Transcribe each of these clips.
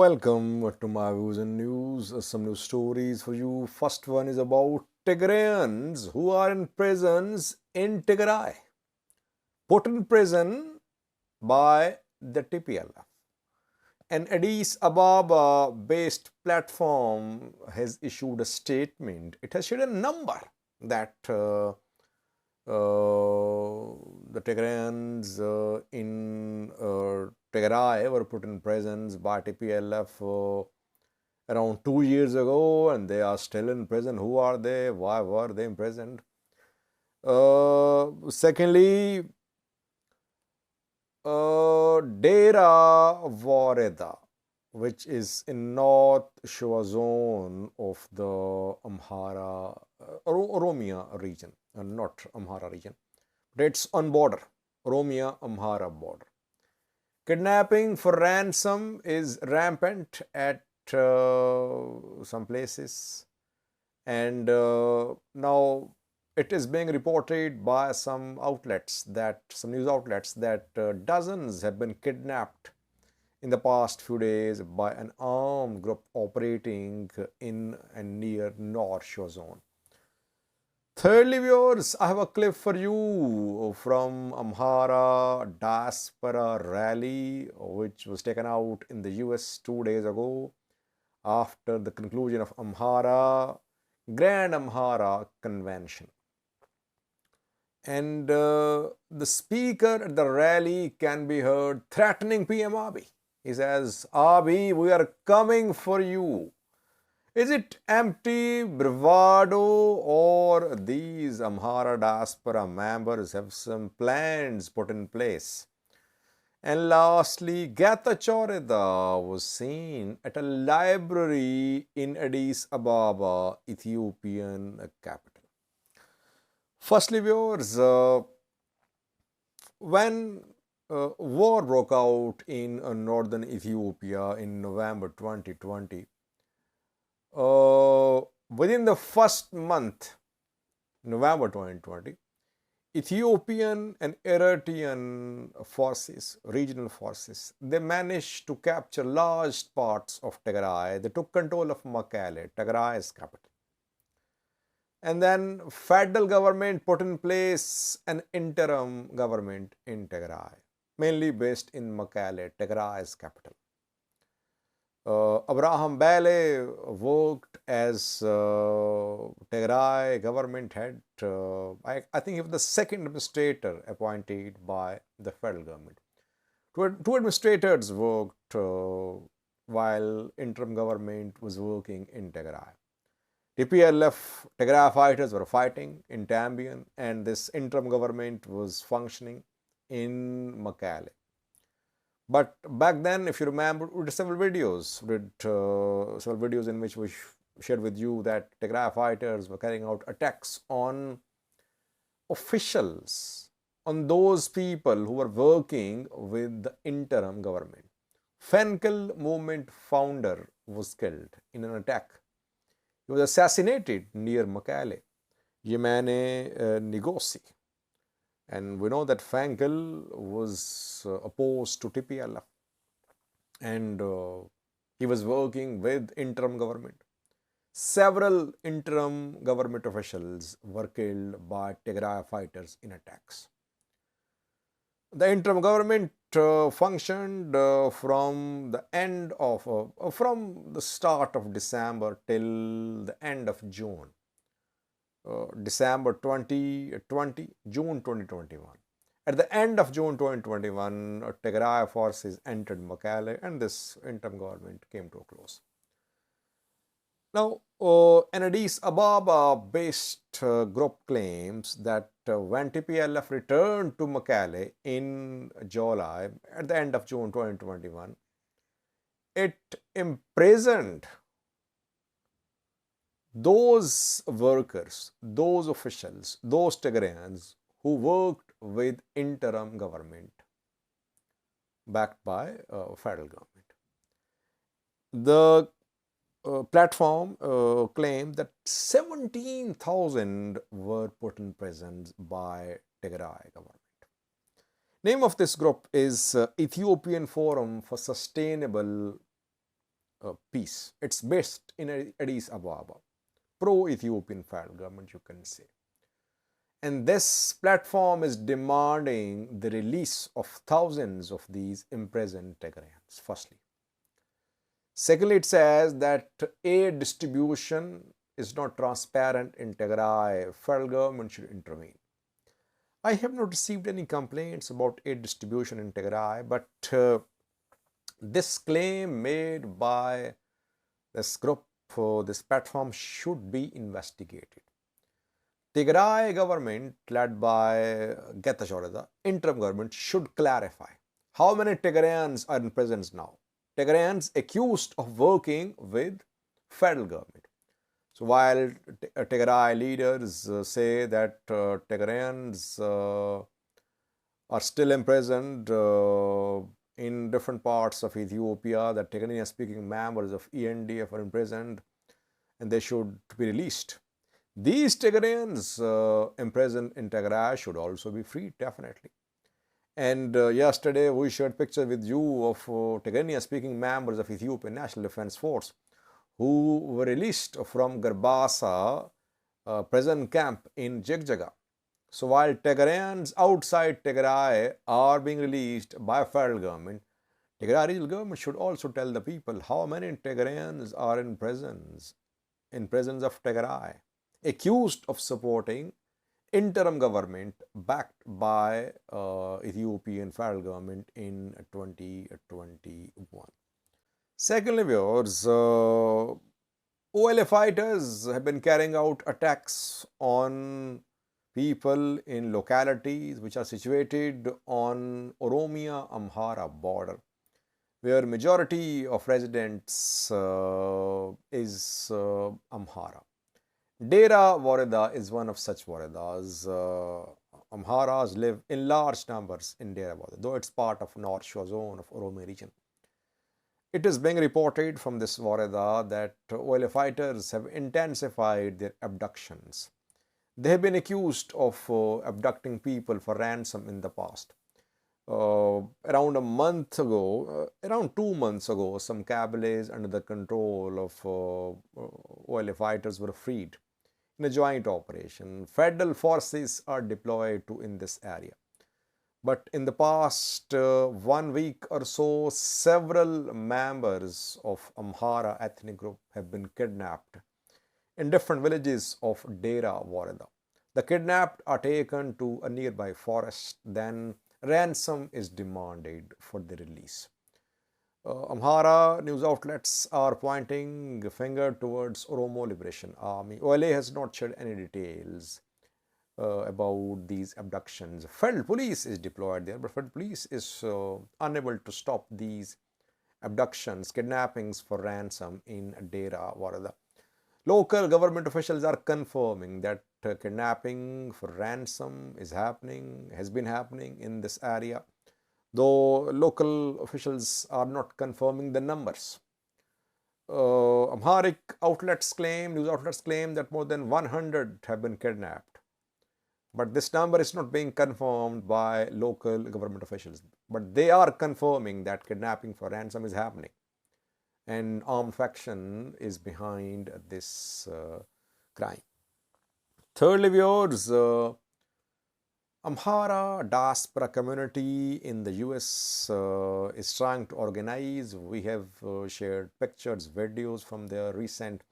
Welcome to my views and news. Some news stories for you. First one is about Tigrayans who are in prisons in Tigray, put in prison by the TPLF. An Addis Ababa based platform has issued a statement. It has shared a number that the Tigrayans in Tigray were put in prisons by TPLF around 2 years ago, and they are still in prison. Who are they? Why were they imprisoned? Secondly, Dera woreda, which is in North Shore zone of the Amhara, Oromia region, not Amhara region, but it's on border, Oromia-Amhara border. Kidnapping for ransom is rampant at some places, and now it is being reported by some news outlets that dozens have been kidnapped in the past few days by an armed group operating in and near North Shore zone. Thirdly, viewers, I have a clip for you from Amhara diaspora rally, which was taken out in the US 2 days ago after the conclusion of Grand Amhara Convention. And the speaker at the rally can be heard threatening PM Abiy. He says, Abiy, we are coming for you. Is it empty bravado, or these Amhara diaspora members have some plans put in place? And lastly, Getachew Reda was seen at a library in Addis Ababa, Ethiopian capital. Firstly, viewers, when war broke out in northern Ethiopia in November 2020, within the first month, November 2020, Ethiopian and Eritrean forces, regional forces, they managed to capture large parts of Tigray. They took control of Mekelle, Tigray's capital. And then federal government put in place an interim government in Tigray, mainly based in Mekelle, Tigray's capital. Abraham Bale worked as Tigray government head. I think he was the second administrator appointed by the federal government. Two administrators worked while interim government was working in Tigray. TPLF, Tigray fighters were fighting in Tambian, and this interim government was functioning in Mekelle. But back then, if you remember, we did several videos. In which we shared with you that Tigray fighters were carrying out attacks on officials, on those people who were working with the interim government. Fenkel movement founder was killed in an attack. He was assassinated near Mekelle, Yemane Ngozi. And we know that Fenkel was opposed to TPLF, and he was working with interim government. Several interim government officials were killed by Tigray fighters in attacks. The interim government functioned from the start of December till the end of June. December 2020, June 2021. At the end of June 2021, Tigray forces entered Mekelle, and this interim government came to a close. Now, an Addis Ababa-based group claims that when TPLF returned to Mekelle in July, at the end of June 2021, it imprisoned those workers, those officials, those Tigrayans who worked with interim government backed by federal government. The platform claimed that 17,000 were put in prison by Tigray government. Name of this group is Ethiopian Forum for Sustainable peace. It's based in Addis Ababa, pro-Ethiopian federal government, you can say. And this platform is demanding the release of thousands of these imprisoned Tigrayans, firstly. Secondly, it says that aid distribution is not transparent in Tigray. Federal government should intervene. I have not received any complaints about aid distribution in Tigray, but this claim made by this group, this platform, should be investigated. Tigray government, led by Getachew Reda, interim government, should clarify how many Tigrayans are in prison now. Tigrayans accused of working with federal government. So while Tigray leaders say that Tigrayans are still imprisoned in different parts of Ethiopia, that Tigrayan-speaking members of ENDF are imprisoned and they should be released. These Tigrayans imprisoned in Tigray should also be freed, definitely. And yesterday we shared pictures with you of Tigrayan-speaking members of Ethiopian National Defense Force who were released from Garbasa prison camp in Jigjaga. So while Tigrayans outside Tigray are being released by federal government, Tigray regional government should also tell the people how many Tigrayans are in prisons of Tigray, accused of supporting interim government backed by Ethiopian federal government in 2021. Secondly, viewers, OLA fighters have been carrying out attacks on people in localities which are situated on Oromia-Amhara border, where majority of residents is Amhara. Dera woreda is one of such woredas. Amharas live in large numbers in Dera woreda, though it's part of North Shore zone of Oromia region. It is being reported from this woreda that OLA fighters have intensified their abductions. They have been accused of abducting people for ransom in the past. Around a month ago, around 2 months ago, some Kabyles under the control of OLA fighters were freed in a joint operation. Federal forces are deployed in this area. But in the past 1 week or so, several members of Amhara ethnic group have been kidnapped in different villages of Dera woreda. The kidnapped are taken to a nearby forest, then ransom is demanded for their release. Amhara news outlets are pointing a finger towards Oromo Liberation Army. OLA has not shared any details about these abductions. Federal police is deployed there, but federal police is unable to stop these abductions, kidnappings for ransom in Dera woreda. Local government officials are confirming that kidnapping for ransom has been happening in this area, though local officials are not confirming the numbers. Amharic news outlets claim that more than 100 have been kidnapped. But this number is not being confirmed by local government officials. But they are confirming that kidnapping for ransom is happening. And armed faction is behind this crime. Thirdly, viewers, Amhara diaspora community in the US is trying to organize. We have shared pictures, videos from their recent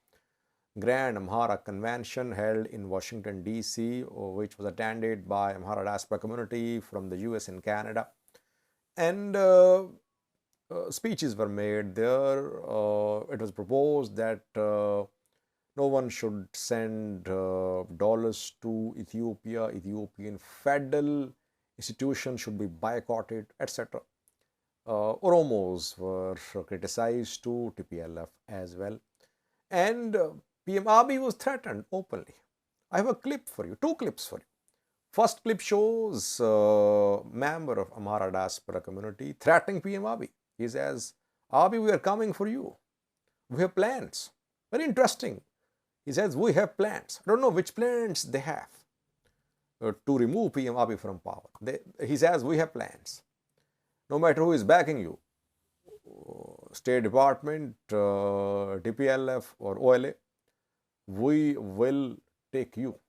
Grand Amhara Convention held in Washington, D.C., which was attended by Amhara diaspora community from the US and Canada. And speeches were made there. It was proposed that no one should send dollars to Ethiopia. Ethiopian federal institutions should be boycotted, etc. Oromos were criticized to TPLF as well. And PM Abiy was threatened openly. I have a clip for you, 2 clips for you. First clip shows a member of Amhara diaspora community threatening PM Abiy. He says, Abiy, we are coming for you. We have plans. Very interesting. He says, we have plans. I don't know which plans they have to remove PM Abiy from power. He says, we have plans. No matter who is backing you, State Department, TPLF or OLA, we will take you.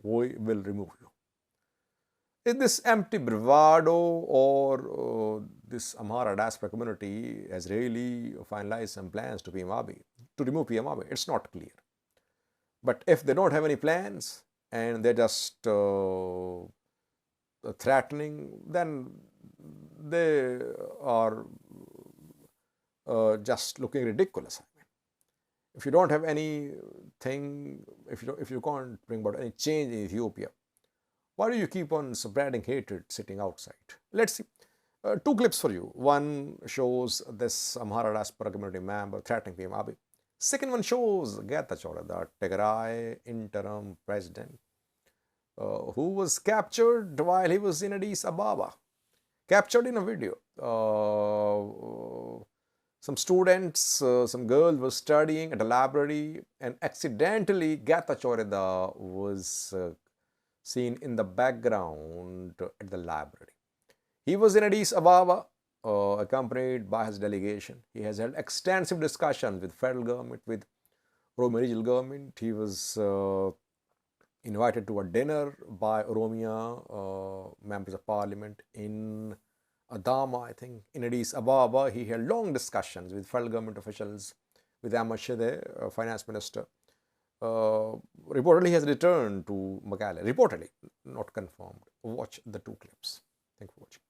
We will remove you. Is this empty bravado or this Amhara diaspora community has really finalized some plans to remove PM Abiy? It's not clear. But if they don't have any plans and they're just threatening, then they are just looking ridiculous. If you don't have anything, if you can't bring about any change in Ethiopia, why do you keep on spreading hatred sitting outside? Let's see. Two clips for you. One shows this Amhara diaspora community member threatening PM Abiy. Second one shows Getachew Reda, Tigray interim president, who was captured while he was in Addis Ababa. Captured in a video. Some students, some girls were studying at a library, and accidentally Getachew Reda was seen in the background at the library. He was in Addis Ababa, accompanied by his delegation. He has held extensive discussions with federal government, with Oromia regional government. He was invited to a dinner by Oromia members of parliament in Adama, I think, in Addis Ababa. He held long discussions with federal government officials, with Ahmed Shide, finance minister. Reportedly, he has returned to Magale. Reportedly, not confirmed. Watch the two clips. Thank you for watching.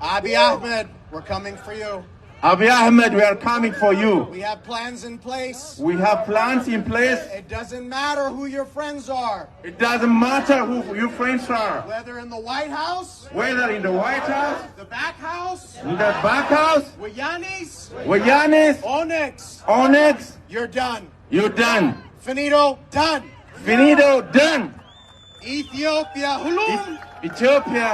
Abiy Ahmed, we're coming for you. Abiy Ahmed, we are coming for you. We have plans in place. We have plans in place. It doesn't matter who your friends are. It doesn't matter who your friends are. Whether in the White House. Whether in the White House. The back house. In the back house. Yanis. Onyx. You're done. You're done. Finito, done. Finito, done. Ethiopia, hulum. Ethiopia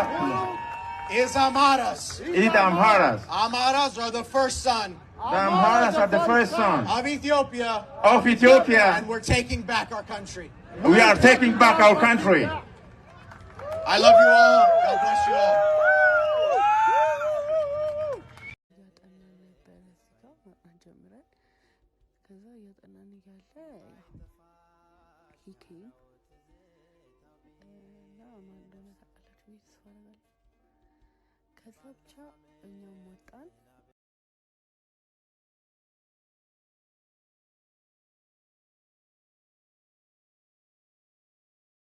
is Amaras. Amharas. Amaras are the first son. The Amharas are the first son of Ethiopia. And we're taking back our country. We are taking back our country. I love you all. God bless you all. He came. ከዛ ብቻ እኛም ወጣን።